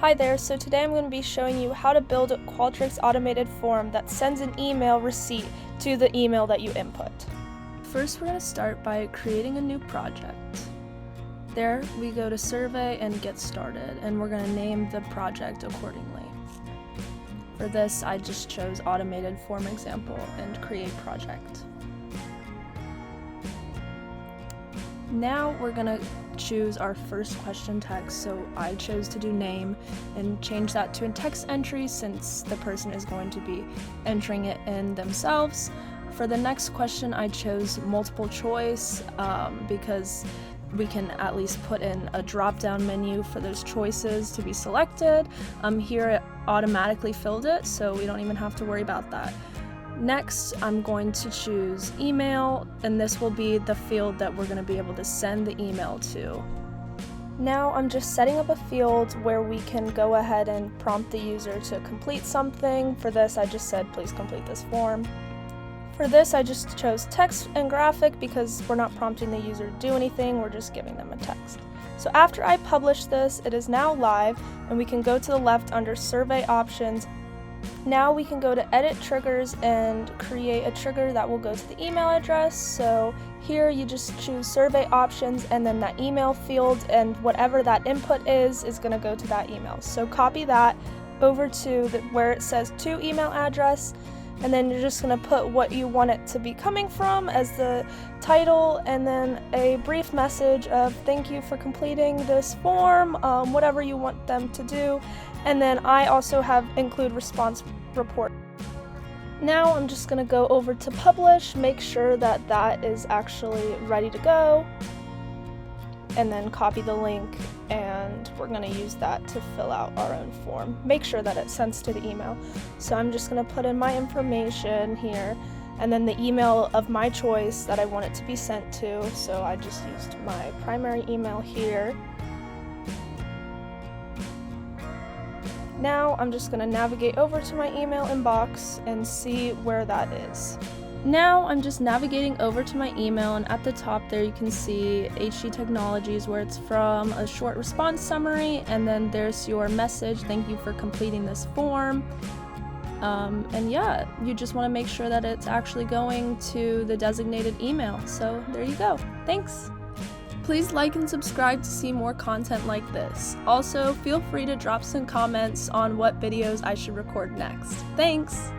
Hi there, so today I'm going to be showing you how to build a Qualtrics automated form that sends an email receipt to the email that you input. First, we're going to start by creating a new project. There, we go to Survey and Get Started, and we're going to name the project accordingly. For this, I just chose Automated Form Example and Create Project. Now we're going to choose our first question text, so I chose to do name and change that to a text entry since the person is going to be entering it in themselves. For the next question, I chose multiple choice because we can at least put in a drop-down menu for those choices to be selected. Here it automatically filled it, so we don't even have to worry about that. Next, I'm going to choose email, and this will be the field that we're going to be able to send the email to. Now I'm just setting up a field where we can go ahead and prompt the user to complete something. For this, I just said, please complete this form. For this, I just chose text and graphic because we're not prompting the user to do anything, we're just giving them a text. So after I publish this, it is now live, and we can go to the left under Survey Options. Now we can go to Edit Triggers and create a trigger that will go to the email address. So here you just choose Survey Options and then that email field, and whatever that input is going to go to that email. So copy that over to where it says to email address, and then you're just going to put what you want it to be coming from as the title, and then a brief message of thank you for completing this form, whatever you want them to do. And then I also have include response report. Now I'm just going to go over to publish, make sure that that is actually ready to go, and then copy the link, and we're going to use that to fill out our own form. Make sure that it sends to the email. So I'm just going to put in my information here, and then the email of my choice that I want it to be sent to. So I just used my primary email here. Now I'm just going to navigate over to my email inbox and see where that is. Now I'm just navigating over to my email, and at the top there you can see HG Technologies, where it's from, a short response summary, and then there's your message, thank you for completing this form. And yeah, you just want to make sure that it's actually going to the designated email. So there you go. Thanks! Please like and subscribe to see more content like this. Also, feel free to drop some comments on what videos I should record next. Thanks!